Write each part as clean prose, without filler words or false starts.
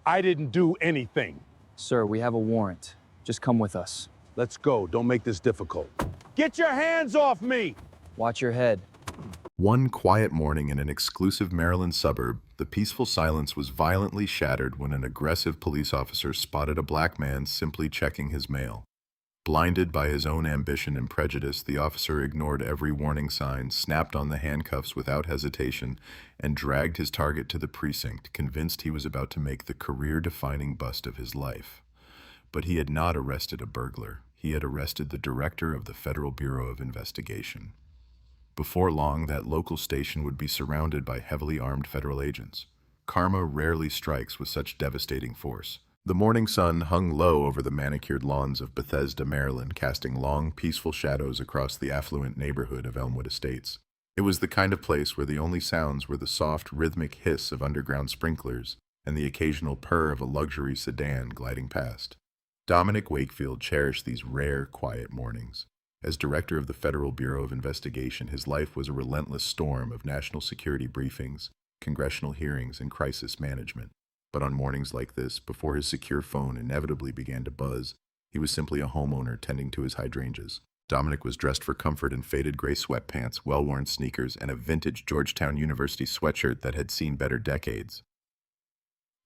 I didn't do anything. Sir, we have a warrant. Just come with us. Let's go. Don't make this difficult. Get your hands off me! Watch your head. One quiet morning in an exclusive Maryland suburb, the peaceful silence was violently shattered when an aggressive police officer spotted a black man simply checking his mail. Blinded by his own ambition and prejudice, the officer ignored every warning sign, snapped on the handcuffs without hesitation, and dragged his target to the precinct, convinced he was about to make the career-defining bust of his life. But he had not arrested a burglar. He had arrested the director of the Federal Bureau of Investigation. Before long, that local station would be surrounded by heavily armed federal agents. Karma rarely strikes with such devastating force. The morning sun hung low over the manicured lawns of Bethesda, Maryland, casting long, peaceful shadows across the affluent neighborhood of Elmwood Estates. It was the kind of place where the only sounds were the soft, rhythmic hiss of underground sprinklers and the occasional purr of a luxury sedan gliding past. Dominic Wakefield cherished these rare, quiet mornings. As director of the Federal Bureau of Investigation, his life was a relentless storm of national security briefings, congressional hearings, and crisis management. But on mornings like this, before his secure phone inevitably began to buzz, he was simply a homeowner tending to his hydrangeas. Dominic was dressed for comfort in faded gray sweatpants, well-worn sneakers, and a vintage Georgetown University sweatshirt that had seen better decades.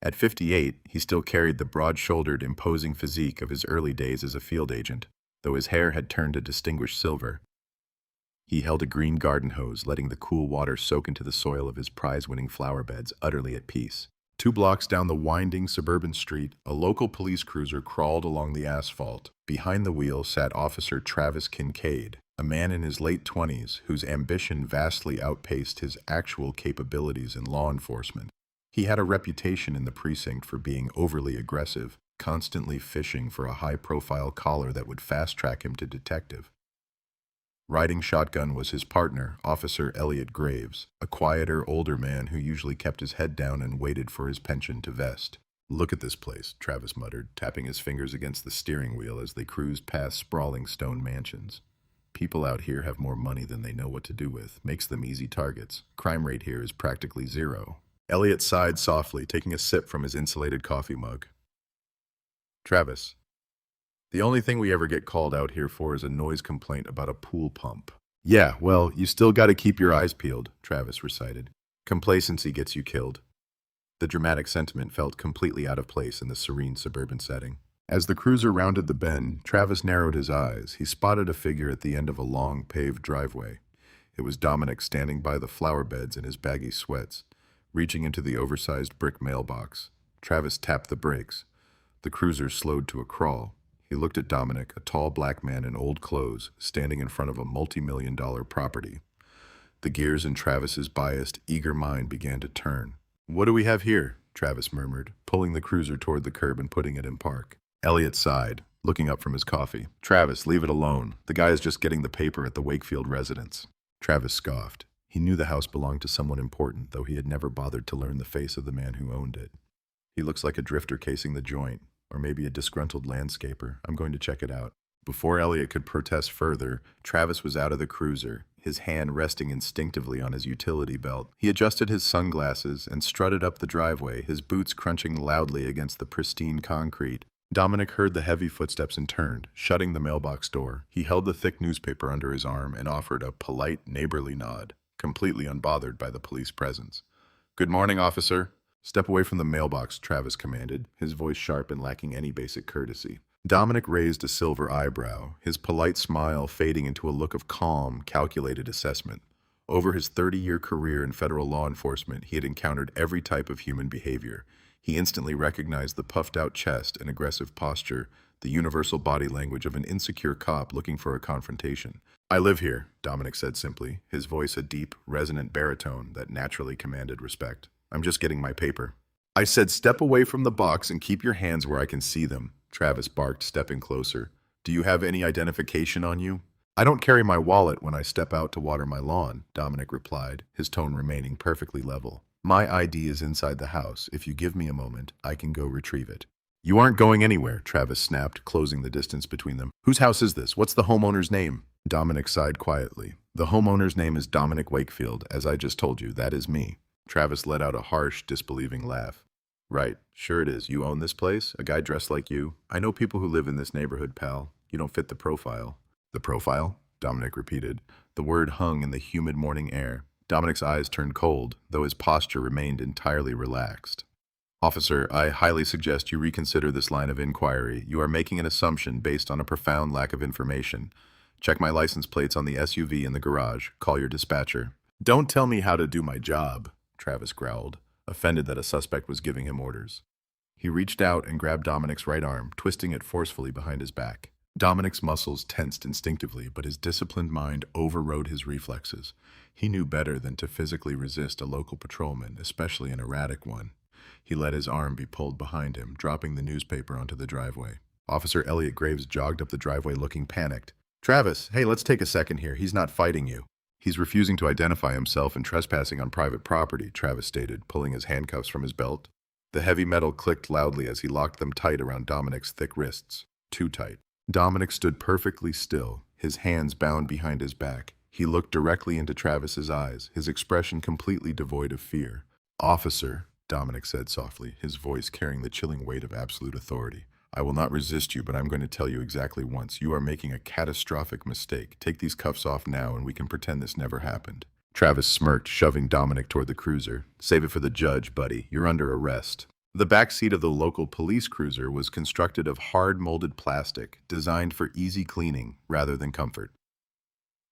At 58, he still carried the broad-shouldered, imposing physique of his early days as a field agent, though his hair had turned a distinguished silver. He held a green garden hose, letting the cool water soak into the soil of his prize-winning flower beds, utterly at peace. 2 blocks down the winding suburban street, a local police cruiser crawled along the asphalt. Behind the wheel sat Officer Travis Kincaid, a man in his late 20s whose ambition vastly outpaced his actual capabilities in law enforcement. He had a reputation in the precinct for being overly aggressive, constantly fishing for a high-profile caller that would fast-track him to detective. Riding shotgun was his partner, Officer Elliot Graves, a quieter, older man who usually kept his head down and waited for his pension to vest. "Look at this place," Travis muttered, tapping his fingers against the steering wheel as they cruised past sprawling stone mansions. "People out here have more money than they know what to do with. Makes them easy targets. Crime rate here is practically zero." Elliot sighed softly, taking a sip from his insulated coffee mug. "Travis, the only thing we ever get called out here for is a noise complaint about a pool pump." "Yeah, well, you still gotta keep your eyes peeled," Travis recited. "Complacency gets you killed." The dramatic sentiment felt completely out of place in the serene suburban setting. As the cruiser rounded the bend, Travis narrowed his eyes. He spotted a figure at the end of a long, paved driveway. It was Dominic standing by the flower beds in his baggy sweats, reaching into the oversized brick mailbox. Travis tapped the brakes. The cruiser slowed to a crawl. He looked at Dominic, a tall black man in old clothes, standing in front of a multi-million-dollar property. The gears in Travis's biased, eager mind began to turn. "What do we have here?" Travis murmured, pulling the cruiser toward the curb and putting it in park. Elliot sighed, looking up from his coffee. "Travis, leave it alone. The guy is just getting the paper at the Wakefield residence." Travis scoffed. He knew the house belonged to someone important, though he had never bothered to learn the face of the man who owned it. "He looks like a drifter casing the joint. Or maybe a disgruntled landscaper. I'm going to check it out." Before Elliot could protest further, Travis was out of the cruiser, his hand resting instinctively on his utility belt. He adjusted his sunglasses and strutted up the driveway, his boots crunching loudly against the pristine concrete. Dominic heard the heavy footsteps and turned, shutting the mailbox door. He held the thick newspaper under his arm and offered a polite, neighborly nod, completely unbothered by the police presence. "Good morning, officer." "Step away from the mailbox," Travis commanded, his voice sharp and lacking any basic courtesy. Dominic raised a silver eyebrow, his polite smile fading into a look of calm, calculated assessment. Over his 30-year career in federal law enforcement, he had encountered every type of human behavior. He instantly recognized the puffed-out chest and aggressive posture, the universal body language of an insecure cop looking for a confrontation. "I live here," Dominic said simply, his voice a deep, resonant baritone that naturally commanded respect. "I'm just getting my paper." "I said step away from the box and keep your hands where I can see them," Travis barked, stepping closer. "Do you have any identification on you?" "I don't carry my wallet when I step out to water my lawn," Dominic replied, his tone remaining perfectly level. "My ID is inside the house. If you give me a moment, I can go retrieve it." "You aren't going anywhere," Travis snapped, closing the distance between them. "Whose house is this? What's the homeowner's name?" Dominic sighed quietly. "The homeowner's name is Dominic Wakefield. As I just told you, that is me." Travis let out a harsh, disbelieving laugh. Right, sure it is. You own this place? A guy dressed like you? I know people who live in this neighborhood, pal. You don't fit the profile. The profile? Dominic repeated. The word hung in the humid morning air. Dominic's eyes turned cold, though his posture remained entirely relaxed. Officer, I highly suggest you reconsider this line of inquiry. You are making an assumption based on a profound lack of information. Check my license plates on the SUV in the garage. Call your dispatcher. Don't tell me how to do my job, Travis growled, offended that a suspect was giving him orders. He reached out and grabbed Dominic's right arm, twisting it forcefully behind his back. Dominic's muscles tensed instinctively, but his disciplined mind overrode his reflexes. He knew better than to physically resist a local patrolman, especially an erratic one. He let his arm be pulled behind him, dropping the newspaper onto the driveway. Officer Elliot Graves jogged up the driveway looking panicked. Travis, hey, let's take a second here. He's not fighting you. He's refusing to identify himself and trespassing on private property, Travis stated, pulling his handcuffs from his belt. The heavy metal clicked loudly as he locked them tight around Dominic's thick wrists. Too tight. Dominic stood perfectly still, his hands bound behind his back. He looked directly into Travis's eyes, his expression completely devoid of fear. Officer, Dominic said softly, his voice carrying the chilling weight of absolute authority. I will not resist you, but I'm going to tell you exactly once. You are making a catastrophic mistake. Take these cuffs off now and we can pretend this never happened. Travis smirked, shoving Dominic toward the cruiser. Save it for the judge, buddy. You're under arrest. The back seat of the local police cruiser was constructed of hard-molded plastic, designed for easy cleaning rather than comfort.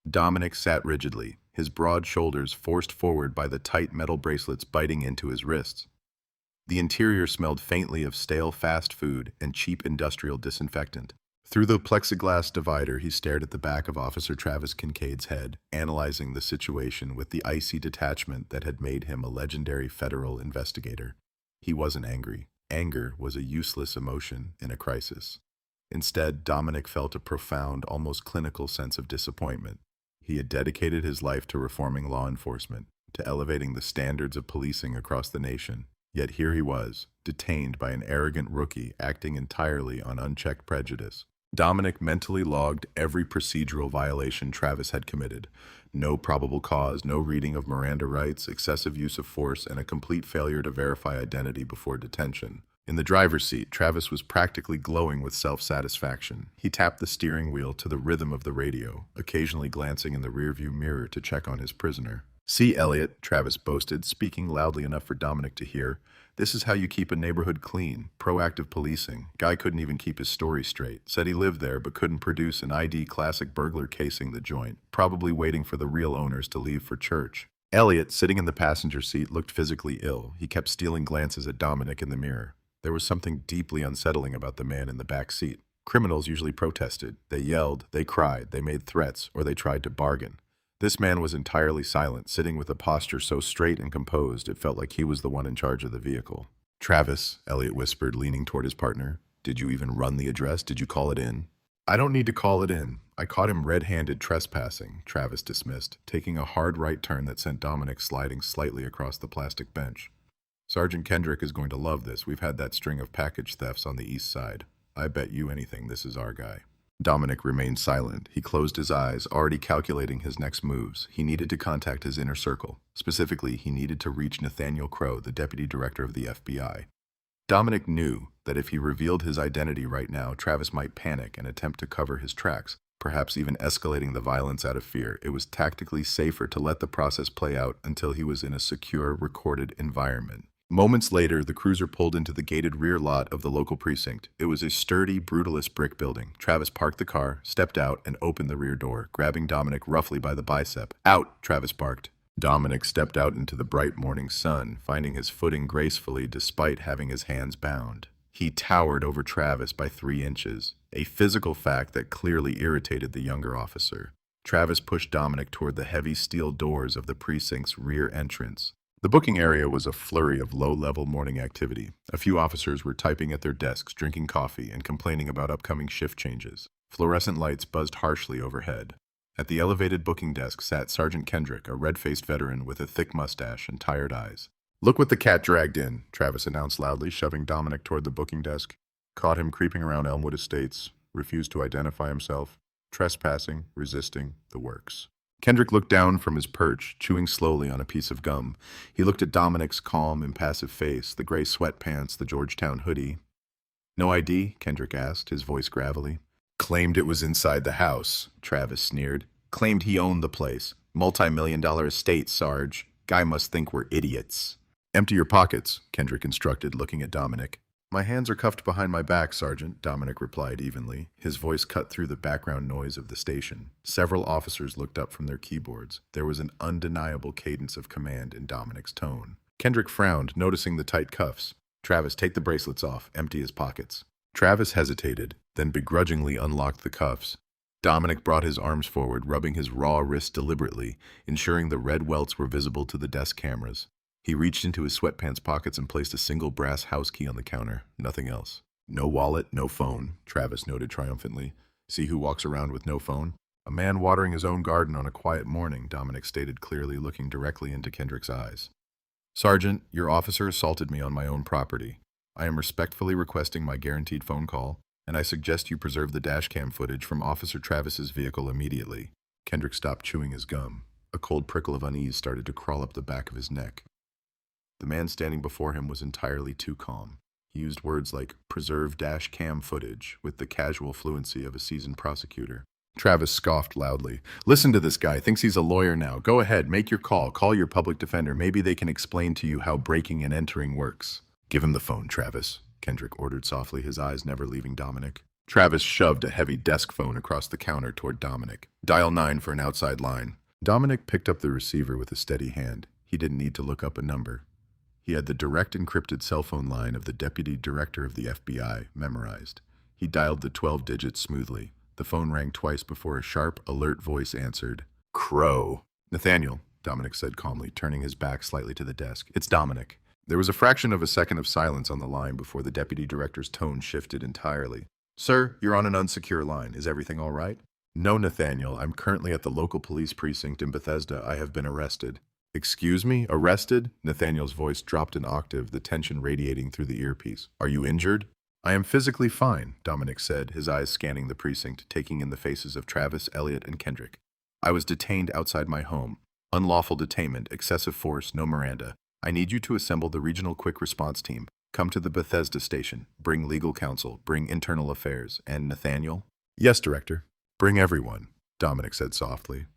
Dominic sat rigidly, his broad shoulders forced forward by the tight metal bracelets biting into his wrists. The interior smelled faintly of stale fast food and cheap industrial disinfectant. Through the plexiglass divider, he stared at the back of Officer Travis Kincaid's head, analyzing the situation with the icy detachment that had made him a legendary federal investigator. He wasn't angry. Anger was a useless emotion in a crisis. Instead, Dominic felt a profound, almost clinical sense of disappointment. He had dedicated his life to reforming law enforcement, to elevating the standards of policing across the nation. Yet here he was, detained by an arrogant rookie acting entirely on unchecked prejudice. Dominic mentally logged every procedural violation Travis had committed. No probable cause, no reading of Miranda rights, excessive use of force, and a complete failure to verify identity before detention. In the driver's seat, Travis was practically glowing with self-satisfaction. He tapped the steering wheel to the rhythm of the radio, occasionally glancing in the rearview mirror to check on his prisoner. See, Elliot, Travis boasted, speaking loudly enough for Dominic to hear. This is how you keep a neighborhood clean. Proactive policing. Guy couldn't even keep his story straight. Said he lived there, but couldn't produce an ID classic burglar casing the joint. Probably waiting for the real owners to leave for church. Elliot, sitting in the passenger seat, looked physically ill. He kept stealing glances at Dominic in the mirror. There was something deeply unsettling about the man in the back seat. Criminals usually protested. They yelled, they cried, they made threats, or they tried to bargain. This man was entirely silent, sitting with a posture so straight and composed it felt like he was the one in charge of the vehicle. Travis, Elliot whispered, leaning toward his partner. Did you even run the address? Did you call it in? I don't need to call it in. I caught him red-handed trespassing, Travis dismissed, taking a hard right turn that sent Dominic sliding slightly across the plastic bench. Sergeant Kendrick is going to love this. We've had that string of package thefts on the east side. I bet you anything this is our guy. Dominic remained silent. He closed his eyes, already calculating his next moves. He needed to contact his inner circle. Specifically, he needed to reach Nathaniel Crow, the deputy director of the FBI. Dominic knew that if he revealed his identity right now, Travis might panic and attempt to cover his tracks, perhaps even escalating the violence out of fear. It was tactically safer to let the process play out until he was in a secure, recorded environment. Moments later, the cruiser pulled into the gated rear lot of the local precinct. It was a sturdy, brutalist brick building. Travis parked the car, stepped out, and opened the rear door, grabbing Dominic roughly by the bicep. Out, Travis barked. Dominic stepped out into the bright morning sun, finding his footing gracefully despite having his hands bound. He towered over Travis by 3 inches, a physical fact that clearly irritated the younger officer. Travis pushed Dominic toward the heavy steel doors of the precinct's rear entrance. The booking area was a flurry of low-level morning activity. A few officers were typing at their desks, drinking coffee, and complaining about upcoming shift changes. Fluorescent lights buzzed harshly overhead. At the elevated booking desk sat Sergeant Kendrick, a red-faced veteran with a thick mustache and tired eyes. "Look what the cat dragged in," Travis announced loudly, shoving Dominic toward the booking desk. "Caught him creeping around Elmwood Estates. Refused to identify himself. Trespassing, resisting, the works." Kendrick looked down from his perch, chewing slowly on a piece of gum. He looked at Dominic's calm, impassive face, the gray sweatpants, the Georgetown hoodie. "No ID?" Kendrick asked, his voice gravelly. "Claimed it was inside the house," Travis sneered. "Claimed he owned the place. Multi-million-dollar estate, Sarge. Guy must think we're idiots." "Empty your pockets," Kendrick instructed, looking at Dominic. "My hands are cuffed behind my back, Sergeant," Dominic replied evenly. His voice cut through the background noise of the station. Several officers looked up from their keyboards. There was an undeniable cadence of command in Dominic's tone. Kendrick frowned, noticing the tight cuffs. "Travis, take the bracelets off. Empty his pockets." Travis hesitated, then begrudgingly unlocked the cuffs. Dominic brought his arms forward, rubbing his raw wrist deliberately, ensuring the red welts were visible to the desk cameras. He reached into his sweatpants pockets and placed a single brass house key on the counter. Nothing else. "No wallet, no phone," Travis noted triumphantly. "See who walks around with no phone?" "A man watering his own garden on a quiet morning," Dominic stated clearly, looking directly into Kendrick's eyes. "Sergeant, your officer assaulted me on my own property. I am respectfully requesting my guaranteed phone call, and I suggest you preserve the dashcam footage from Officer Travis's vehicle immediately." Kendrick stopped chewing his gum. A cold prickle of unease started to crawl up the back of his neck. The man standing before him was entirely too calm. He used words like "preserve dash cam footage" with the casual fluency of a seasoned prosecutor. Travis scoffed loudly. "Listen to this guy. Thinks he's a lawyer now. Go ahead, make your call. Call your public defender. Maybe they can explain to you how breaking and entering works." "Give him the phone, Travis," Kendrick ordered softly, his eyes never leaving Dominic. Travis shoved a heavy desk phone across the counter toward Dominic. "Dial 9 for an outside line." Dominic picked up the receiver with a steady hand. He didn't need to look up a number. He had the direct encrypted cell phone line of the Deputy Director of the FBI memorized. He dialed the 12 digits smoothly. The phone rang twice before a sharp, alert voice answered. "Crow." "Nathaniel," Dominic said calmly, turning his back slightly to the desk. "It's Dominic." There was a fraction of a second of silence on the line before the Deputy Director's tone shifted entirely. "Sir, you're on an unsecure line. Is everything all right?" "No, Nathaniel. I'm currently at the local police precinct in Bethesda. I have been arrested." "Excuse me? Arrested?" Nathaniel's voice dropped an octave, the tension radiating through the earpiece. "Are you injured?" "I am physically fine," Dominic said, his eyes scanning the precinct, taking in the faces of Travis, Elliott, and Kendrick. "I was detained outside my home. Unlawful detainment, excessive force, no Miranda. I need you to assemble the regional quick response team. Come to the Bethesda station. Bring legal counsel. Bring internal affairs. And Nathaniel?" "Yes, Director." "Bring everyone," Dominic said softly.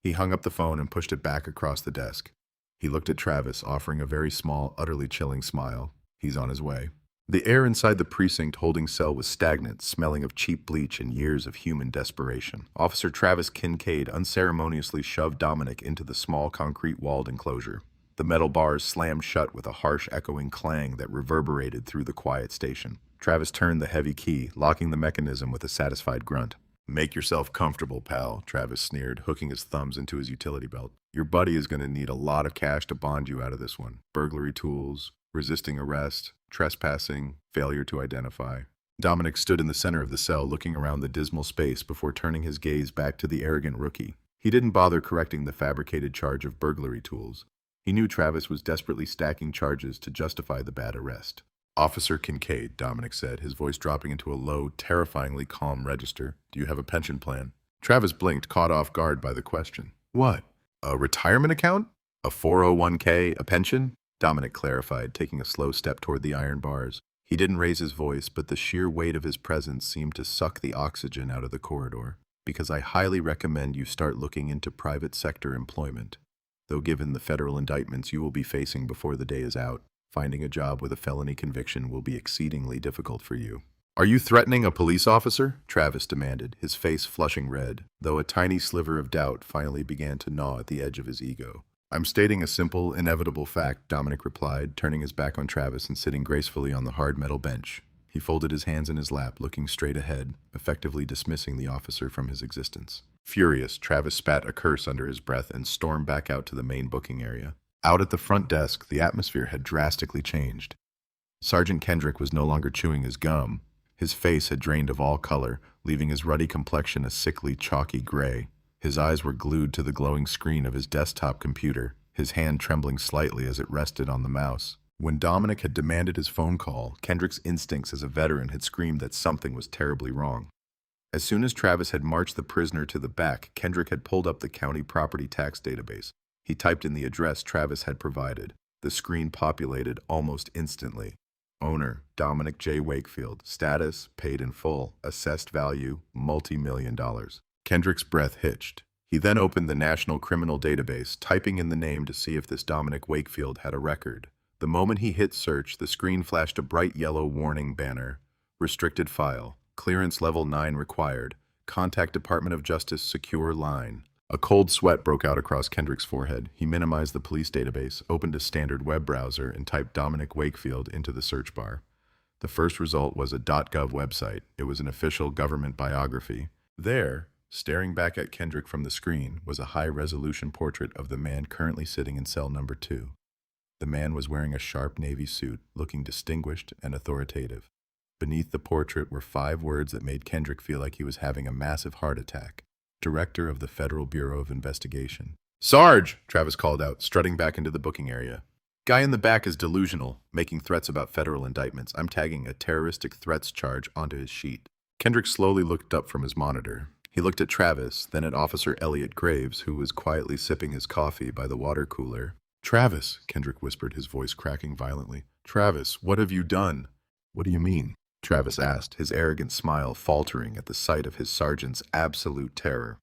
He hung up the phone and pushed it back across the desk. He looked at Travis, offering a very small, utterly chilling smile. He's on his way. The air inside the precinct holding cell was stagnant, smelling of cheap bleach and years of human desperation. Officer Travis Kincaid unceremoniously shoved Dominic into the small concrete-walled enclosure. The metal bars slammed shut with a harsh echoing clang that reverberated through the quiet station. Travis turned the heavy key, locking the mechanism with a satisfied grunt. "Make yourself comfortable, pal," Travis sneered, hooking his thumbs into his utility belt. "Your buddy is going to need a lot of cash to bond you out of this one. Burglary tools, resisting arrest, trespassing, failure to identify." Dominic stood in the center of the cell, looking around the dismal space before turning his gaze back to the arrogant rookie. He didn't bother correcting the fabricated charge of burglary tools. He knew Travis was desperately stacking charges to justify the bad arrest. "Officer Kincaid," Dominic said, his voice dropping into a low, terrifyingly calm register. "Do you have a pension plan?" Travis blinked, caught off guard by the question. "What? A retirement account? A 401k? A pension?" Dominic clarified, taking a slow step toward the iron bars. He didn't raise his voice, but the sheer weight of his presence seemed to suck the oxygen out of the corridor. "Because I highly recommend you start looking into private sector employment. Though given the federal indictments you will be facing before the day is out, finding a job with a felony conviction will be exceedingly difficult for you." "Are you threatening a police officer?" Travis demanded, his face flushing red, though a tiny sliver of doubt finally began to gnaw at the edge of his ego. "I'm stating a simple, inevitable fact," Dominic replied, turning his back on Travis and sitting gracefully on the hard metal bench. He folded his hands in his lap, looking straight ahead, effectively dismissing the officer from his existence. Furious, Travis spat a curse under his breath and stormed back out to the main booking area. Out at the front desk, the atmosphere had drastically changed. Sergeant Kendrick was no longer chewing his gum. His face had drained of all color, leaving his ruddy complexion a sickly, chalky gray. His eyes were glued to the glowing screen of his desktop computer, his hand trembling slightly as it rested on the mouse. When Dominic had demanded his phone call, Kendrick's instincts as a veteran had screamed that something was terribly wrong. As soon as Travis had marched the prisoner to the back, Kendrick had pulled up the county property tax database. He typed in the address Travis had provided. The screen populated almost instantly. Owner, Dominic J. Wakefield. Status, paid in full. Assessed value, multi-million dollars. Kendrick's breath hitched. He then opened the National Criminal Database, typing in the name to see if this Dominic Wakefield had a record. The moment he hit search, the screen flashed a bright yellow warning banner. Restricted file. Clearance level 9 required. Contact Department of Justice secure line. A cold sweat broke out across Kendrick's forehead. He minimized the police database, opened a standard web browser, and typed Dominic Wakefield into the search bar. The first result was a .gov website. It was an official government biography. There, staring back at Kendrick from the screen, was a high-resolution portrait of the man currently sitting in cell number 2. The man was wearing a sharp navy suit, looking distinguished and authoritative. Beneath the portrait were 5 words that made Kendrick feel like he was having a massive heart attack. Director of the Federal Bureau of Investigation. "Sarge!" Travis called out, strutting back into the booking area. "Guy in the back is delusional, making threats about federal indictments. I'm tagging a terroristic threats charge onto his sheet." Kendrick slowly looked up from his monitor. He looked at Travis, then at Officer Elliot Graves, who was quietly sipping his coffee by the water cooler. "Travis," Kendrick whispered, his voice cracking violently. "Travis, what have you done?" "What do you mean?" Travis asked, his arrogant smile faltering at the sight of his sergeant's absolute terror.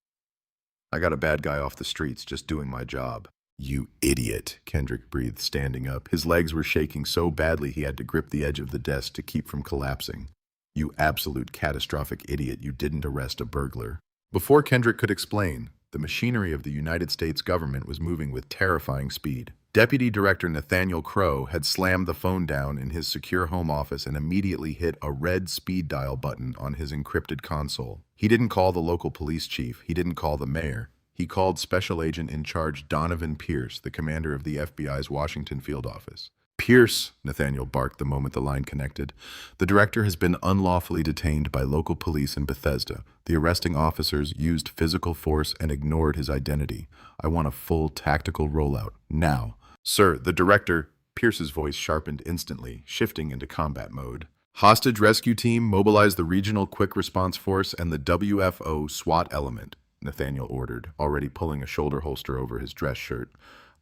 "I got a bad guy off the streets, just doing my job." "You idiot," Kendrick breathed, standing up. His legs were shaking so badly he had to grip the edge of the desk to keep from collapsing. "You absolute catastrophic idiot, you didn't arrest a burglar." Before Kendrick could explain, the machinery of the United States government was moving with terrifying speed. Deputy Director Nathaniel Crow had slammed the phone down in his secure home office and immediately hit a red speed dial button on his encrypted console. He didn't call the local police chief. He didn't call the mayor. He called Special Agent in Charge Donovan Pierce, the commander of the FBI's Washington field office. "Pierce," Nathaniel barked the moment the line connected. "The director has been unlawfully detained by local police in Bethesda. The arresting officers used physical force and ignored his identity. I want a full tactical rollout, now." "Sir, the director—" Pierce's voice sharpened instantly, shifting into combat mode. "Hostage rescue team, mobilize the Regional Quick Response Force and the WFO SWAT element," Nathaniel ordered, already pulling a shoulder holster over his dress shirt.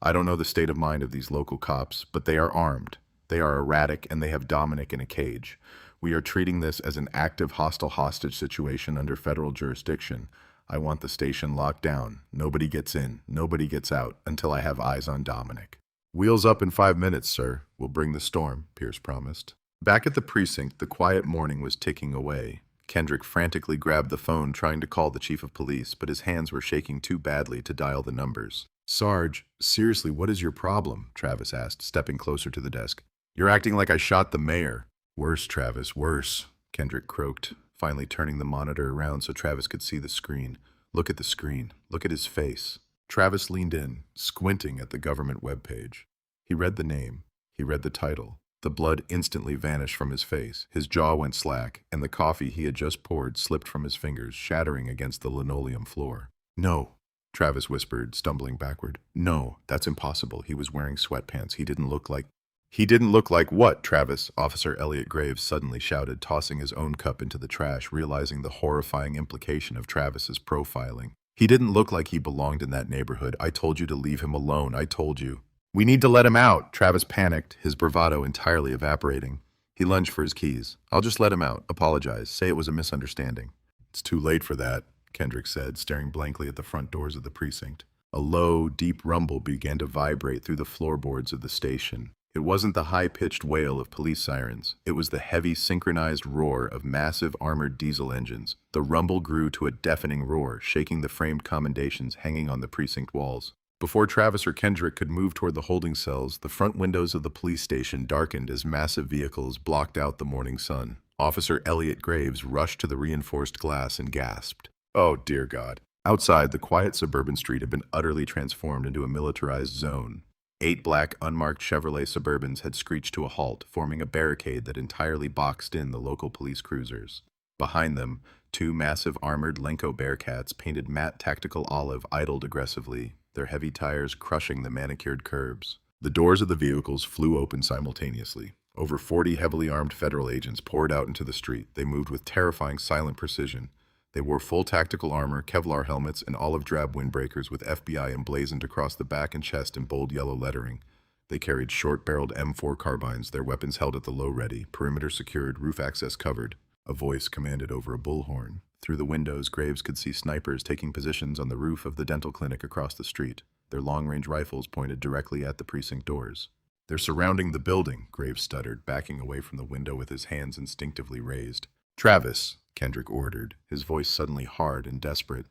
"I don't know the state of mind of these local cops, but they are armed. They are erratic, and they have Dominic in a cage. We are treating this as an active hostile hostage situation under federal jurisdiction. I want the station locked down. Nobody gets in, nobody gets out, until I have eyes on Dominic." "Wheels up in 5 minutes, sir. We'll bring the storm," Pierce promised. Back at the precinct, the quiet morning was ticking away. Kendrick frantically grabbed the phone, trying to call the chief of police, but his hands were shaking too badly to dial the numbers. "Sarge, seriously, what is your problem?" Travis asked, stepping closer to the desk. "You're acting like I shot the mayor." "Worse, Travis, worse," Kendrick croaked, finally turning the monitor around so Travis could see the screen. "Look at the screen. Look at his face." Travis leaned in, squinting at the government webpage. He read the name. He read the title. The blood instantly vanished from his face. His jaw went slack, and the coffee he had just poured slipped from his fingers, shattering against the linoleum floor. "No," Travis whispered, stumbling backward. "No, that's impossible. He was wearing sweatpants. He didn't look like—" "He didn't look like what, Travis?" Officer Elliot Graves suddenly shouted, tossing his own cup into the trash, realizing the horrifying implication of Travis's profiling. "He didn't look like he belonged in that neighborhood. I told you to leave him alone. I told you." "We need to let him out." Travis panicked, his bravado entirely evaporating. He lunged for his keys. "I'll just let him out. Apologize. Say it was a misunderstanding." "It's too late for that," Kendrick said, staring blankly at the front doors of the precinct. A low, deep rumble began to vibrate through the floorboards of the station. It wasn't the high-pitched wail of police sirens. It was the heavy, synchronized roar of massive armored diesel engines. The rumble grew to a deafening roar, shaking the framed commendations hanging on the precinct walls. Before Travis or Kendrick could move toward the holding cells, the front windows of the police station darkened as massive vehicles blocked out the morning sun. Officer Elliot Graves rushed to the reinforced glass and gasped. "Oh, dear God." Outside, the quiet suburban street had been utterly transformed into a militarized zone. 8 black, unmarked Chevrolet Suburbans had screeched to a halt, forming a barricade that entirely boxed in the local police cruisers. Behind them, 2 massive armored Lenko Bearcats painted matte tactical olive idled aggressively, their heavy tires crushing the manicured curbs. The doors of the vehicles flew open simultaneously. Over 40 heavily armed federal agents poured out into the street. They moved with terrifying silent precision. They wore full tactical armor, Kevlar helmets, and olive drab windbreakers with FBI emblazoned across the back and chest in bold yellow lettering. They carried short-barreled M4 carbines, their weapons held at the low ready, perimeter secured, roof access covered. A voice commanded over a bullhorn. Through the windows, Graves could see snipers taking positions on the roof of the dental clinic across the street, their long-range rifles pointed directly at the precinct doors. "They're surrounding the building," Graves stuttered, backing away from the window with his hands instinctively raised. "Travis," Kendrick ordered, his voice suddenly hard and desperate.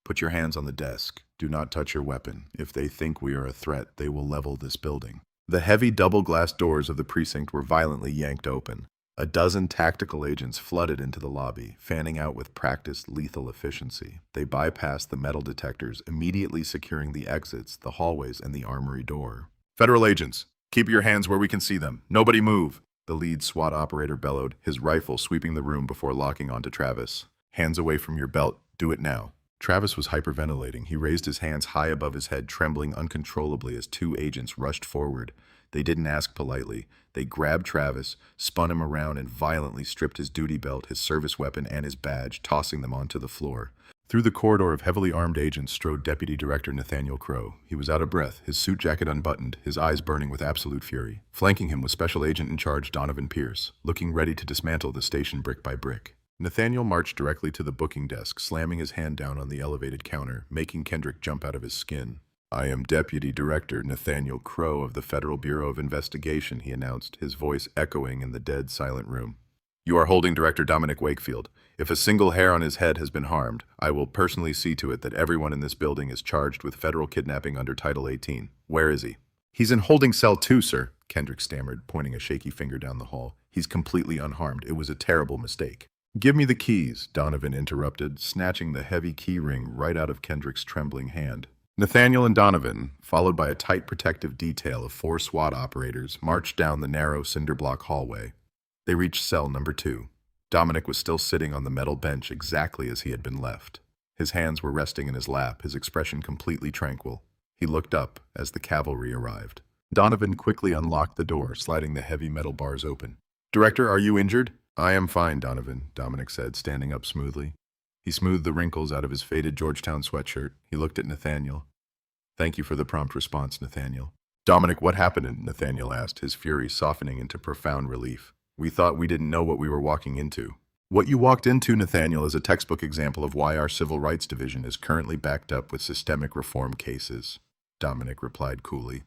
"Put your hands on the desk. Do not touch your weapon. If they think we are a threat, they will level this building." The heavy double-glass doors of the precinct were violently yanked open. A dozen tactical agents flooded into the lobby, fanning out with practiced lethal efficiency. They bypassed the metal detectors, immediately securing the exits, the hallways, and the armory door. "Federal agents, keep your hands where we can see them. Nobody move," the lead SWAT operator bellowed, his rifle sweeping the room before locking onto Travis. "Hands away from your belt. Do it now." Travis was hyperventilating. He raised his hands high above his head, trembling uncontrollably as two agents rushed forward. They didn't ask politely. They grabbed Travis, spun him around, and violently stripped his duty belt, his service weapon, and his badge, tossing them onto the floor. Through the corridor of heavily armed agents strode Deputy Director Nathaniel Crowe. He was out of breath, his suit jacket unbuttoned, his eyes burning with absolute fury. Flanking him was Special Agent in Charge Donovan Pierce, looking ready to dismantle the station brick by brick. Nathaniel marched directly to the booking desk, slamming his hand down on the elevated counter, making Kendrick jump out of his skin. "I am Deputy Director Nathaniel Crowe of the Federal Bureau of Investigation," he announced, his voice echoing in the dead, silent room. "You are holding Director Dominic Wakefield. If a single hair on his head has been harmed, I will personally see to it that everyone in this building is charged with federal kidnapping under Title 18. Where is he?" "He's in holding cell 2, sir," Kendrick stammered, pointing a shaky finger down the hall. "He's completely unharmed. It was a terrible mistake." "Give me the keys," Donovan interrupted, snatching the heavy key ring right out of Kendrick's trembling hand. Nathaniel and Donovan, followed by a tight protective detail of 4 SWAT operators, marched down the narrow cinder-block hallway. They reached cell number 2. Dominic was still sitting on the metal bench exactly as he had been left. His hands were resting in his lap, his expression completely tranquil. He looked up as the cavalry arrived. Donovan quickly unlocked the door, sliding the heavy metal bars open. "Director, are you injured?" "I am fine, Donovan," Dominic said, standing up smoothly. He smoothed the wrinkles out of his faded Georgetown sweatshirt. He looked at Nathaniel. "Thank you for the prompt response, Nathaniel." "Dominic, what happened?" Nathaniel asked, his fury softening into profound relief. "We thought we didn't know what we were walking into." "What you walked into, Nathaniel, is a textbook example of why our Civil Rights Division is currently backed up with systemic reform cases," Dominic replied coolly.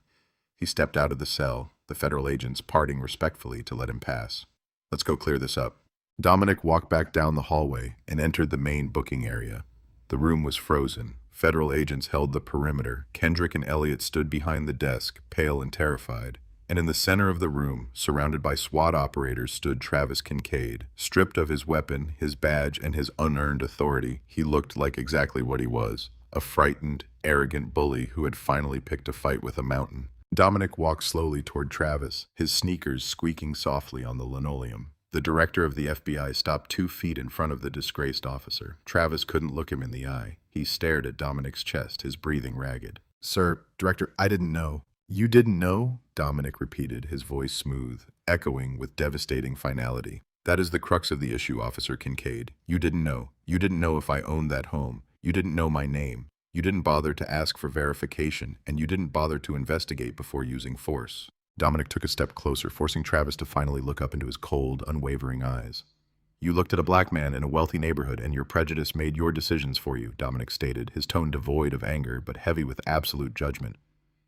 He stepped out of the cell, the federal agents parting respectfully to let him pass. "Let's go clear this up." Dominic walked back down the hallway and entered the main booking area. The room was frozen. Federal agents held the perimeter. Kendrick and Elliot stood behind the desk, pale and terrified. And in the center of the room, surrounded by SWAT operators, stood Travis Kincaid. Stripped of his weapon, his badge, and his unearned authority, he looked like exactly what he was, a frightened, arrogant bully who had finally picked a fight with a mountain. Dominic walked slowly toward Travis, his sneakers squeaking softly on the linoleum. The director of the FBI stopped 2 feet in front of the disgraced officer. Travis couldn't look him in the eye. He stared at Dominic's chest, his breathing ragged. "Sir, Director, I didn't know." "You didn't know?" Dominic repeated, his voice smooth, echoing with devastating finality. "That is the crux of the issue, Officer Kincaid. You didn't know. You didn't know if I owned that home. You didn't know my name. You didn't bother to ask for verification, and you didn't bother to investigate before using force." Dominic took a step closer, forcing Travis to finally look up into his cold, unwavering eyes. "You looked at a black man in a wealthy neighborhood, and your prejudice made your decisions for you," Dominic stated, his tone devoid of anger, but heavy with absolute judgment.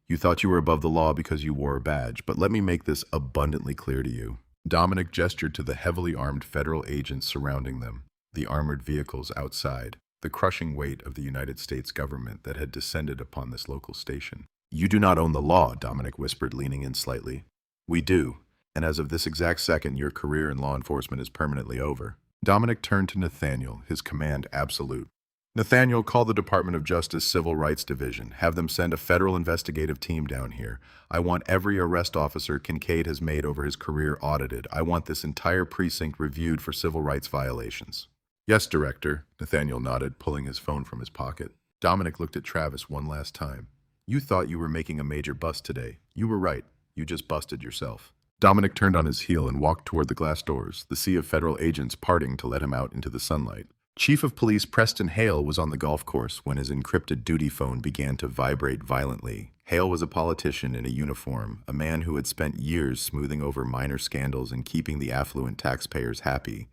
"You thought you were above the law because you wore a badge, but let me make this abundantly clear to you." Dominic gestured to the heavily armed federal agents surrounding them, the armored vehicles outside, the crushing weight of the United States government that had descended upon this local station. "You do not own the law," Dominic whispered, leaning in slightly. "We do, and as of this exact second, your career in law enforcement is permanently over." Dominic turned to Nathaniel, his command absolute. "Nathaniel, call the Department of Justice Civil Rights Division. Have them send a federal investigative team down here. I want every arrest officer Kincaid has made over his career audited. I want this entire precinct reviewed for civil rights violations." "Yes, Director," Nathaniel nodded, pulling his phone from his pocket. Dominic looked at Travis one last time. "You thought you were making a major bust today. You were right. You just busted yourself." Dominic turned on his heel and walked toward the glass doors, the sea of federal agents parting to let him out into the sunlight. Chief of Police Preston Hale was on the golf course when his encrypted duty phone began to vibrate violently. Hale was a politician in a uniform, a man who had spent years smoothing over minor scandals and keeping the affluent taxpayers happy.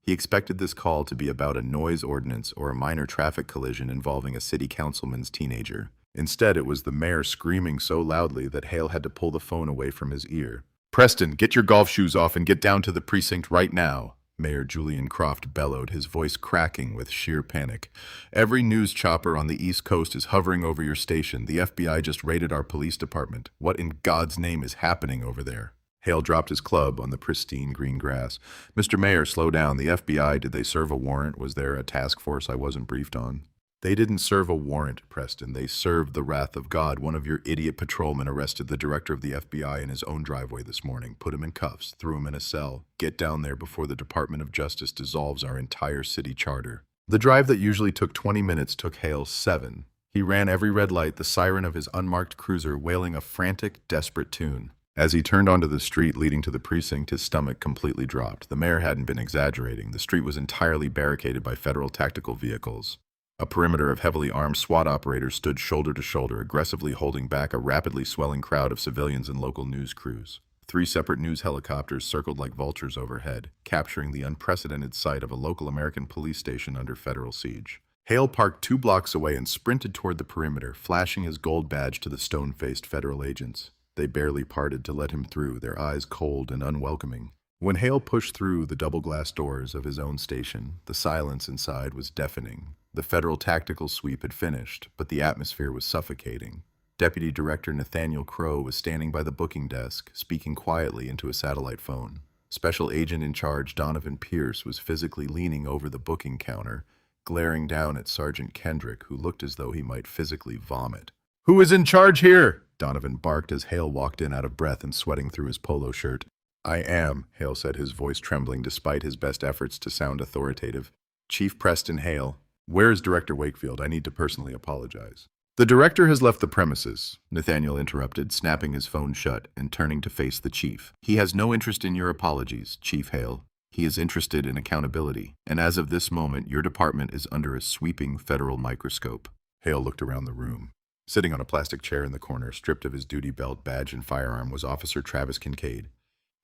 He expected this call to be about a noise ordinance or a minor traffic collision involving a city councilman's teenager. Instead, it was the mayor screaming so loudly that Hale had to pull the phone away from his ear. "Preston, get your golf shoes off and get down to the precinct right now," Mayor Julian Croft bellowed, his voice cracking with sheer panic. "Every news chopper on the East Coast is hovering over your station. The FBI just raided our police department. What in God's name is happening over there?" Hale dropped his club on the pristine green grass. "Mr. Mayor, slow down. The FBI, did they serve a warrant? Was there a task force I wasn't briefed on?" "They didn't serve a warrant, Preston. They served the wrath of God. One of your idiot patrolmen arrested the director of the FBI in his own driveway this morning, put him in cuffs, threw him in a cell. Get down there before the Department of Justice dissolves our entire city charter." The drive that usually took 20 minutes took Hale 7. He ran every red light, the siren of his unmarked cruiser wailing a frantic, desperate tune. As he turned onto the street leading to the precinct, his stomach completely dropped. The mayor hadn't been exaggerating. The street was entirely barricaded by federal tactical vehicles. A perimeter of heavily armed SWAT operators stood shoulder to shoulder, aggressively holding back a rapidly swelling crowd of civilians and local news crews. 3 separate news helicopters circled like vultures overhead, capturing the unprecedented sight of a local American police station under federal siege. Hale parked 2 blocks away and sprinted toward the perimeter, flashing his gold badge to the stone-faced federal agents. They barely parted to let him through, their eyes cold and unwelcoming. When Hale pushed through the double-glass doors of his own station, the silence inside was deafening. The federal tactical sweep had finished, but the atmosphere was suffocating. Deputy Director Nathaniel Crowe was standing by the booking desk, speaking quietly into a satellite phone. Special Agent in Charge Donovan Pierce was physically leaning over the booking counter, glaring down at Sergeant Kendrick, who looked as though he might physically vomit. "Who is in charge here?" Donovan barked as Hale walked in out of breath and sweating through his polo shirt. "I am," Hale said, his voice trembling despite his best efforts to sound authoritative. "Chief Preston Hale. Where is Director Wakefield? I need to personally apologize." "The director has left the premises," Nathaniel interrupted, snapping his phone shut and turning to face the chief. "He has no interest in your apologies, Chief Hale. He is interested in accountability, and as of this moment, your department is under a sweeping federal microscope." Hale looked around the room. Sitting on a plastic chair in the corner, stripped of his duty belt, badge, and firearm, was Officer Travis Kincaid.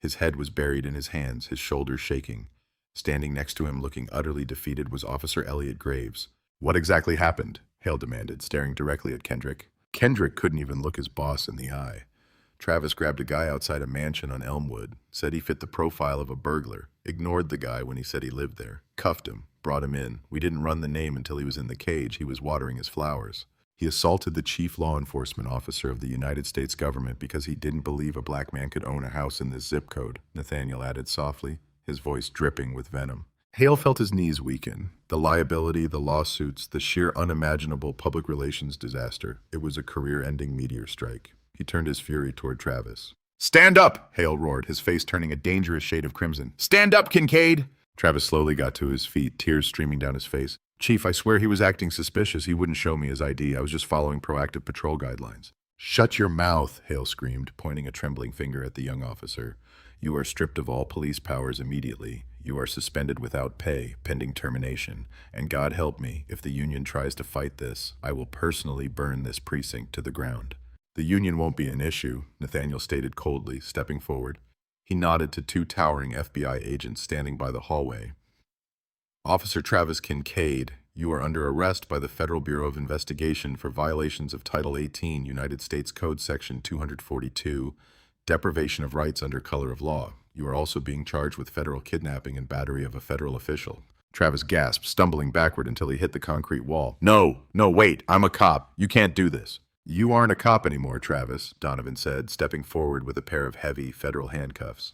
His head was buried in his hands, his shoulders shaking. Standing next to him, looking utterly defeated, was Officer Elliot Graves. "What exactly happened?" Hale demanded, staring directly at Kendrick. Kendrick couldn't even look his boss in the eye. Travis grabbed a guy outside a mansion on Elmwood, said he fit the profile of a burglar, ignored the guy when he said he lived there, cuffed him, brought him in. We didn't run the name until he was in the cage. He was watering his flowers. He assaulted the chief law enforcement officer of the United States government because he didn't believe a black man could own a house in this zip code," Nathaniel added softly, his voice dripping with venom. Hale felt his knees weaken. The liability, the lawsuits, the sheer unimaginable public relations disaster. It was a career-ending meteor strike. He turned his fury toward Travis. "Stand up!" Hale roared, his face turning a dangerous shade of crimson. "Stand up, Kincaid!" Travis slowly got to his feet, tears streaming down his face. "Chief, I swear he was acting suspicious. He wouldn't show me his ID. I was just following proactive patrol guidelines." "Shut your mouth," Hale screamed, pointing a trembling finger at the young officer. "You are stripped of all police powers immediately. You are suspended without pay, pending termination. And God help me, if the union tries to fight this, I will personally burn this precinct to the ground." "The union won't be an issue," Nathaniel stated coldly, stepping forward. He nodded to 2 towering FBI agents standing by the hallway. "Officer Travis Kincaid, you are under arrest by the Federal Bureau of Investigation for violations of Title 18, United States Code Section 242, deprivation of rights under color of law. You are also being charged with federal kidnapping and battery of a federal official." Travis gasped, stumbling backward until he hit the concrete wall. No, wait, I'm a cop. You can't do this." "You aren't a cop anymore, Travis," Donovan said, stepping forward with a pair of heavy federal handcuffs.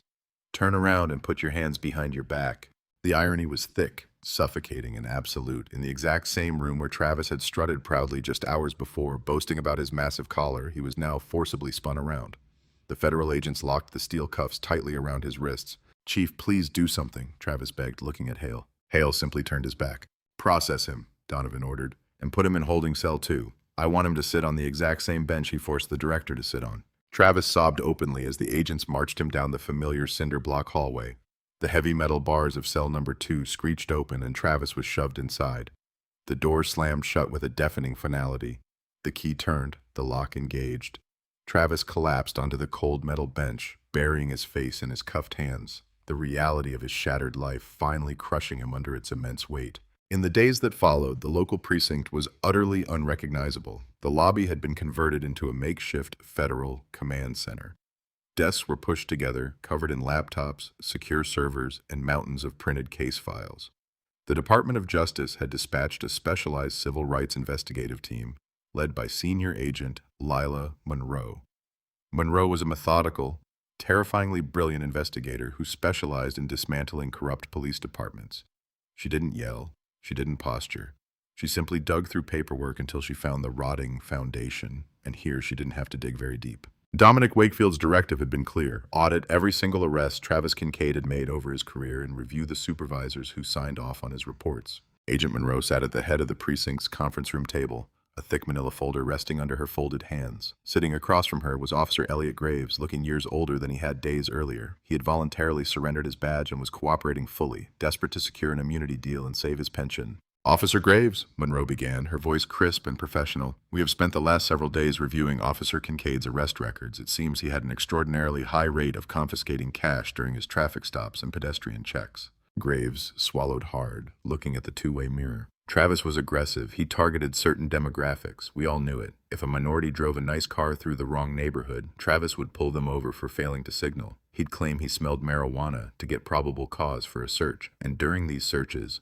"Turn around and put your hands behind your back." The irony was thick, suffocating, and absolute. In the exact same room where Travis had strutted proudly just hours before, boasting about his massive collar, he was now forcibly spun around. The federal agents locked the steel cuffs tightly around his wrists. "Chief, please do something," Travis begged, looking at Hale. Hale simply turned his back. "Process him," Donovan ordered, "and put him in holding cell 2. I want him to sit on the exact same bench he forced the director to sit on." Travis sobbed openly as the agents marched him down the familiar cinder block hallway. The heavy metal bars of cell number 2 screeched open and Travis was shoved inside. The door slammed shut with a deafening finality. The key turned, the lock engaged. Travis collapsed onto the cold metal bench, burying his face in his cuffed hands, the reality of his shattered life finally crushing him under its immense weight. In the days that followed, the local precinct was utterly unrecognizable. The lobby had been converted into a makeshift federal command center. Desks were pushed together, covered in laptops, secure servers, and mountains of printed case files. The Department of Justice had dispatched a specialized civil rights investigative team, led by senior agent Lila Monroe. Monroe was a methodical, terrifyingly brilliant investigator who specialized in dismantling corrupt police departments. She didn't yell. She didn't posture. She simply dug through paperwork until she found the rotting foundation, and here she didn't have to dig very deep. Dominic Wakefield's directive had been clear: audit every single arrest Travis Kincaid had made over his career and review the supervisors who signed off on his reports. Agent Monroe sat at the head of the precinct's conference room table, a thick manila folder resting under her folded hands. Sitting across from her was Officer Elliot Graves, looking years older than he had days earlier. He had voluntarily surrendered his badge and was cooperating fully, desperate to secure an immunity deal and save his pension. "Officer Graves," Monroe began, her voice crisp and professional. "We have spent the last several days reviewing Officer Kincaid's arrest records. It seems he had an extraordinarily high rate of confiscating cash during his traffic stops and pedestrian checks." Graves swallowed hard, looking at the two-way mirror. Travis was aggressive. He targeted certain demographics. We all knew it. If a minority drove a nice car through the wrong neighborhood, Travis would pull them over for failing to signal. He'd claim he smelled marijuana to get probable cause for a search. And during these searches,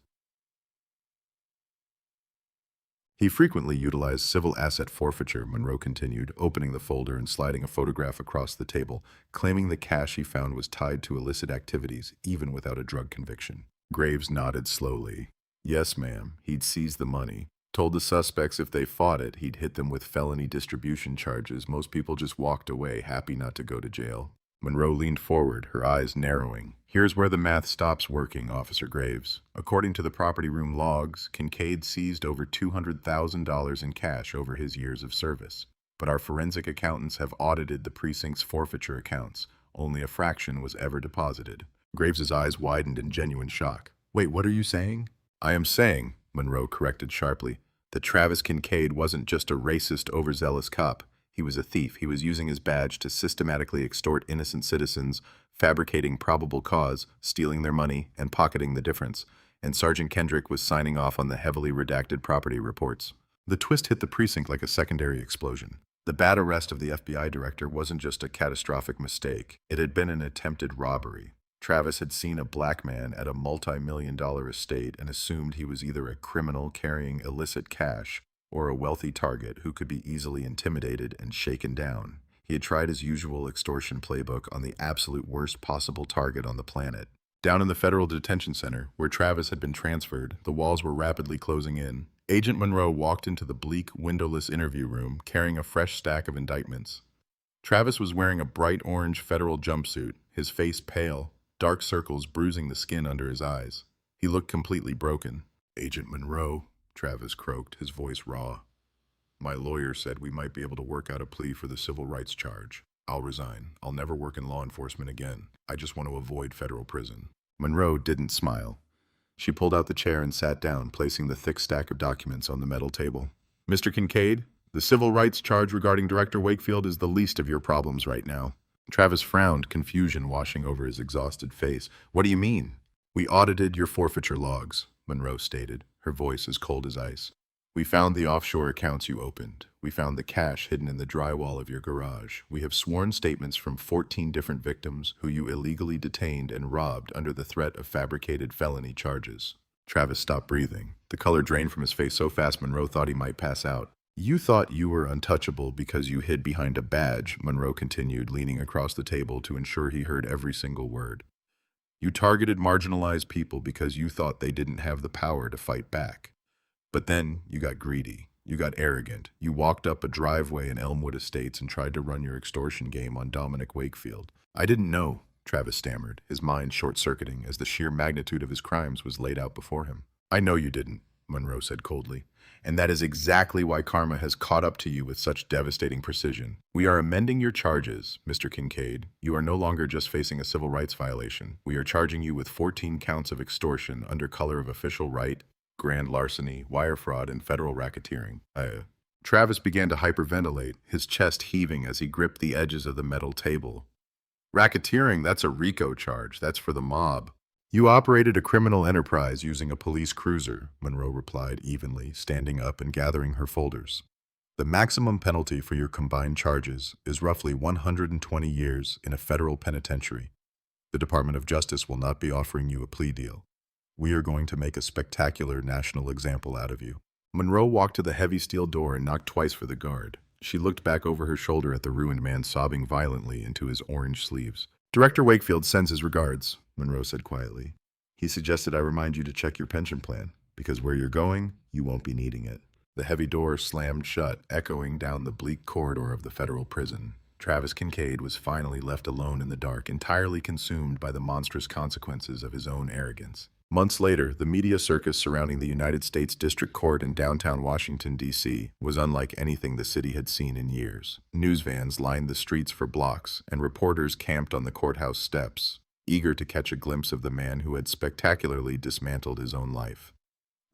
he frequently utilized civil asset forfeiture, Monroe continued, opening the folder and sliding a photograph across the table, claiming the cash he found was tied to illicit activities, even without a drug conviction. Graves nodded slowly. "Yes, ma'am. He'd seized the money. Told the suspects if they fought it, he'd hit them with felony distribution charges. Most people just walked away, happy not to go to jail." Monroe leaned forward, her eyes narrowing. "Here's where the math stops working, Officer Graves. According to the property room logs, Kincaid seized over $200,000 in cash over his years of service. But our forensic accountants have audited the precinct's forfeiture accounts. Only a fraction was ever deposited." Graves's eyes widened in genuine shock. "Wait, what are you saying?" "I am saying," Monroe corrected sharply, "that Travis Kincaid wasn't just a racist, overzealous cop. He was a thief. He was using his badge to systematically extort innocent citizens, fabricating probable cause, stealing their money, and pocketing the difference. And Sergeant Kendrick was signing off on the heavily redacted property reports." The twist hit the precinct like a secondary explosion. The bad arrest of the FBI director wasn't just a catastrophic mistake. It had been an attempted robbery. Travis had seen a black man at a multi-million-dollar estate and assumed he was either a criminal carrying illicit cash or a wealthy target who could be easily intimidated and shaken down. He had tried his usual extortion playbook on the absolute worst possible target on the planet. Down in the federal detention center, where Travis had been transferred, the walls were rapidly closing in. Agent Monroe walked into the bleak, windowless interview room, carrying a fresh stack of indictments. Travis was wearing a bright orange federal jumpsuit, his face pale, dark circles bruising the skin under his eyes. He looked completely broken. "Agent Monroe," Travis croaked, his voice raw. "My lawyer said we might be able to work out a plea for the civil rights charge. I'll resign. I'll never work in law enforcement again. I just want to avoid federal prison." Monroe didn't smile. She pulled out the chair and sat down, placing the thick stack of documents on the metal table. "Mr. Kincaid, the civil rights charge regarding Director Wakefield is the least of your problems right now." Travis frowned, confusion washing over his exhausted face. "What do you mean?" "We audited your forfeiture logs," Monroe stated, her voice as cold as ice. "We found the offshore accounts you opened. We found the cash hidden in the drywall of your garage. We have sworn statements from 14 different victims who you illegally detained and robbed under the threat of fabricated felony charges." Travis stopped breathing. The color drained from his face so fast Monroe thought he might pass out. "You thought you were untouchable because you hid behind a badge," Monroe continued, leaning across the table to ensure he heard every single word. "You targeted marginalized people because you thought they didn't have the power to fight back. But then you got greedy. You got arrogant. You walked up a driveway in Elmwood Estates and tried to run your extortion game on Dominic Wakefield." "I didn't know," Travis stammered, his mind short-circuiting as the sheer magnitude of his crimes was laid out before him. "I know you didn't," Monroe said coldly. And that is exactly why karma has caught up to you with such devastating precision. We are amending your charges, Mr. Kincaid. You are no longer just facing a civil rights violation. We are charging you with 14 counts of extortion under color of official right, grand larceny, wire fraud, and federal racketeering. Travis began to hyperventilate, his chest heaving as he gripped the edges of the metal table. Racketeering, that's a RICO charge. That's for the mob. You operated a criminal enterprise using a police cruiser, Monroe replied evenly, standing up and gathering her folders. The maximum penalty for your combined charges is roughly 120 years in a federal penitentiary. The Department of Justice will not be offering you a plea deal. We are going to make a spectacular national example out of you. Monroe walked to the heavy steel door and knocked twice for the guard. She looked back over her shoulder at the ruined man sobbing violently into his orange sleeves. Director Wakefield sends his regards, Monroe said quietly. He suggested I remind you to check your pension plan, because where you're going, you won't be needing it. The heavy door slammed shut, echoing down the bleak corridor of the federal prison. Travis Kincaid was finally left alone in the dark, entirely consumed by the monstrous consequences of his own arrogance. Months later, the media circus surrounding the United States District Court in downtown Washington, D.C., was unlike anything the city had seen in years. News vans lined the streets for blocks, and reporters camped on the courthouse steps, eager to catch a glimpse of the man who had spectacularly dismantled his own life.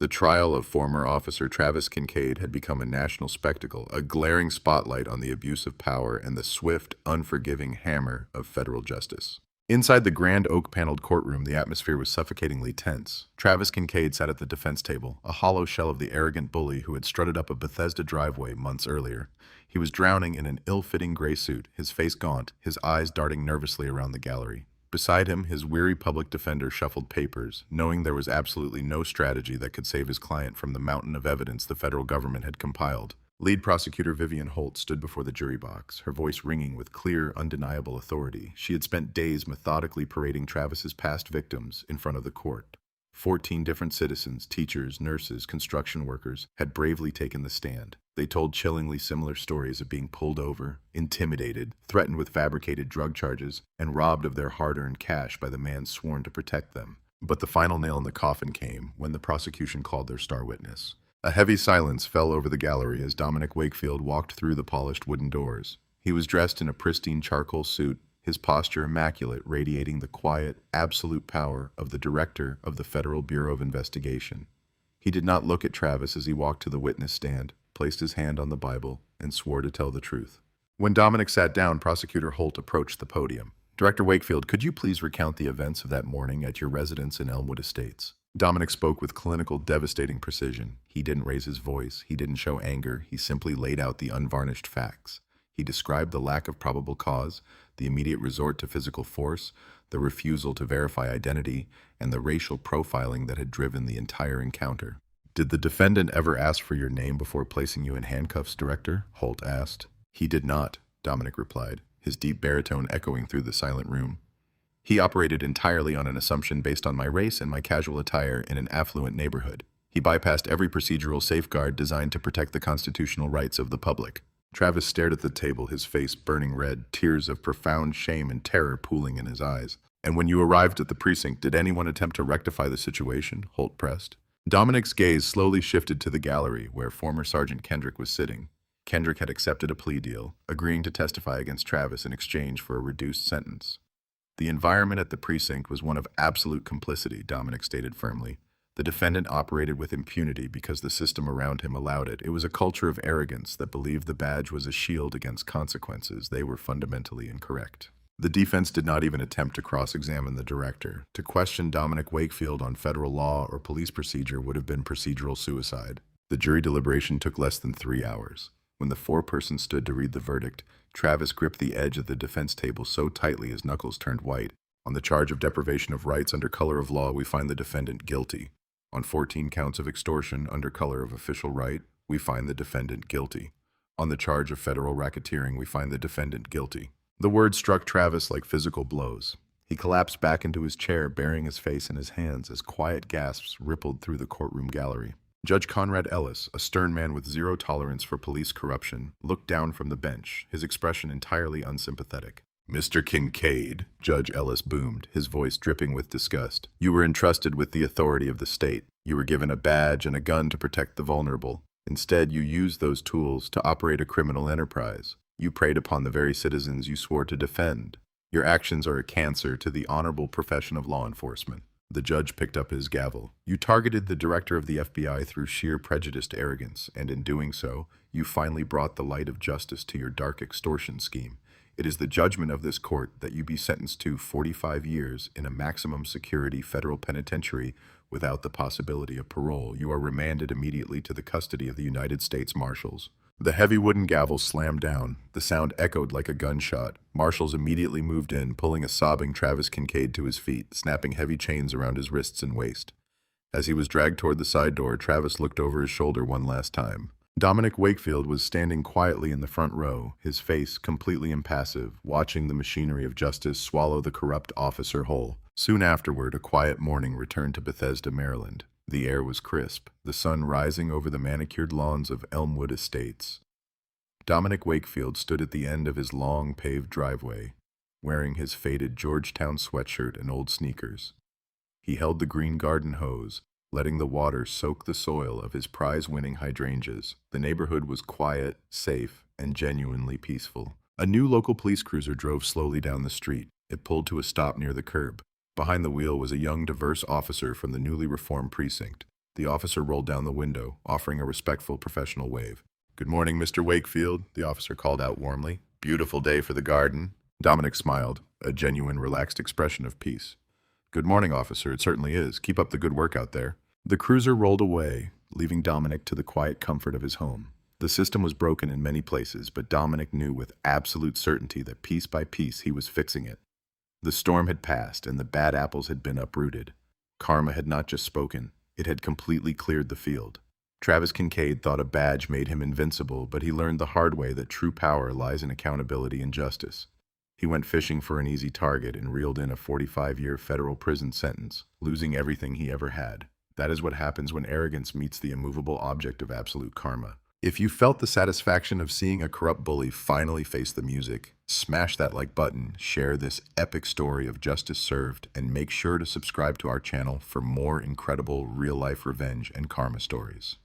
The trial of former officer Travis Kincaid had become a national spectacle, a glaring spotlight on the abuse of power and the swift, unforgiving hammer of federal justice. Inside the grand oak-paneled courtroom, the atmosphere was suffocatingly tense. Travis Kincaid sat at the defense table, a hollow shell of the arrogant bully who had strutted up a Bethesda driveway months earlier. He was drowning in an ill-fitting gray suit, his face gaunt, his eyes darting nervously around the gallery. Beside him, his weary public defender shuffled papers, knowing there was absolutely no strategy that could save his client from the mountain of evidence the federal government had compiled. Lead prosecutor Vivian Holt stood before the jury box, her voice ringing with clear, undeniable authority. She had spent days methodically parading Travis's past victims in front of the court. 14 different citizens, teachers, nurses, construction workers had bravely taken the stand. They told chillingly similar stories of being pulled over, intimidated, threatened with fabricated drug charges, and robbed of their hard-earned cash by the man sworn to protect them. But the final nail in the coffin came when the prosecution called their star witness. A heavy silence fell over the gallery as Dominic Wakefield walked through the polished wooden doors. He was dressed in a pristine charcoal suit, his posture immaculate, radiating the quiet, absolute power of the director of the Federal Bureau of Investigation. He did not look at Travis as he walked to the witness stand, placed his hand on the Bible, and swore to tell the truth. When Dominic sat down, Prosecutor Holt approached the podium. Director Wakefield, could you please recount the events of that morning at your residence in Elmwood Estates? Dominic spoke with clinical, devastating precision. He didn't raise his voice. He didn't show anger. He simply laid out the unvarnished facts. He described the lack of probable cause, the immediate resort to physical force, the refusal to verify identity, and the racial profiling that had driven the entire encounter. Did the defendant ever ask for your name before placing you in handcuffs, Director? Holt asked. He did not, Dominic replied, his deep baritone echoing through the silent room. He operated entirely on an assumption based on my race and my casual attire in an affluent neighborhood. He bypassed every procedural safeguard designed to protect the constitutional rights of the public. Travis stared at the table, his face burning red, tears of profound shame and terror pooling in his eyes. And when you arrived at the precinct, did anyone attempt to rectify the situation? Holt pressed. Dominic's gaze slowly shifted to the gallery where former Sergeant Kendrick was sitting. Kendrick had accepted a plea deal, agreeing to testify against Travis in exchange for a reduced sentence. The environment at the precinct was one of absolute complicity, Dominic stated firmly. The defendant operated with impunity because the system around him allowed it. It was a culture of arrogance that believed the badge was a shield against consequences. They were fundamentally incorrect. The defense did not even attempt to cross-examine the director. To question Dominic Wakefield on federal law or police procedure would have been procedural suicide. The jury deliberation took less than 3 hours. When the foreperson stood to read the verdict, Travis gripped the edge of the defense table so tightly his knuckles turned white. On the charge of deprivation of rights under color of law, we find the defendant guilty. On 14 counts of extortion under color of official right, we find the defendant guilty. On the charge of federal racketeering, we find the defendant guilty. The words struck Travis like physical blows. He collapsed back into his chair, burying his face in his hands as quiet gasps rippled through the courtroom gallery. Judge Conrad Ellis, a stern man with zero tolerance for police corruption, looked down from the bench, his expression entirely unsympathetic. "Mr. Kincaid," Judge Ellis boomed, his voice dripping with disgust. "You were entrusted with the authority of the state. You were given a badge and a gun to protect the vulnerable. Instead, you used those tools to operate a criminal enterprise. You preyed upon the very citizens you swore to defend. Your actions are a cancer to the honorable profession of law enforcement. The judge picked up his gavel. You targeted the director of the FBI through sheer prejudiced arrogance, and in doing so, you finally brought the light of justice to your dark extortion scheme. It is the judgment of this court that you be sentenced to 45 years in a maximum security federal penitentiary without the possibility of parole. You are remanded immediately to the custody of the United States Marshals. The heavy wooden gavel slammed down. The sound echoed like a gunshot. Marshals immediately moved in, pulling a sobbing Travis Kincaid to his feet, snapping heavy chains around his wrists and waist. As he was dragged toward the side door, Travis looked over his shoulder one last time. Dominic Wakefield was standing quietly in the front row, his face completely impassive, watching the machinery of justice swallow the corrupt officer whole. Soon afterward, a quiet morning returned to Bethesda, Maryland. The air was crisp, the sun rising over the manicured lawns of Elmwood Estates. Dominic Wakefield stood at the end of his long paved driveway, wearing his faded Georgetown sweatshirt and old sneakers. He held the green garden hose, letting the water soak the soil of his prize-winning hydrangeas. The neighborhood was quiet, safe, and genuinely peaceful. A new local police cruiser drove slowly down the street. It pulled to a stop near the curb. Behind the wheel was a young, diverse officer from the newly reformed precinct. The officer rolled down the window, offering a respectful, professional wave. "Good morning, Mr. Wakefield," the officer called out warmly. "Beautiful day for the garden." Dominic smiled, a genuine, relaxed expression of peace. "Good morning, officer. It certainly is. Keep up the good work out there." The cruiser rolled away, leaving Dominic to the quiet comfort of his home. The system was broken in many places, but Dominic knew with absolute certainty that piece by piece he was fixing it. The storm had passed, and the bad apples had been uprooted. Karma had not just spoken, it had completely cleared the field. Travis Kincaid thought a badge made him invincible, but he learned the hard way that true power lies in accountability and justice. He went fishing for an easy target and reeled in a 45-year federal prison sentence, losing everything he ever had. That is what happens when arrogance meets the immovable object of absolute karma. If you felt the satisfaction of seeing a corrupt bully finally face the music, smash that like button, share this epic story of justice served, and make sure to subscribe to our channel for more incredible real-life revenge and karma stories.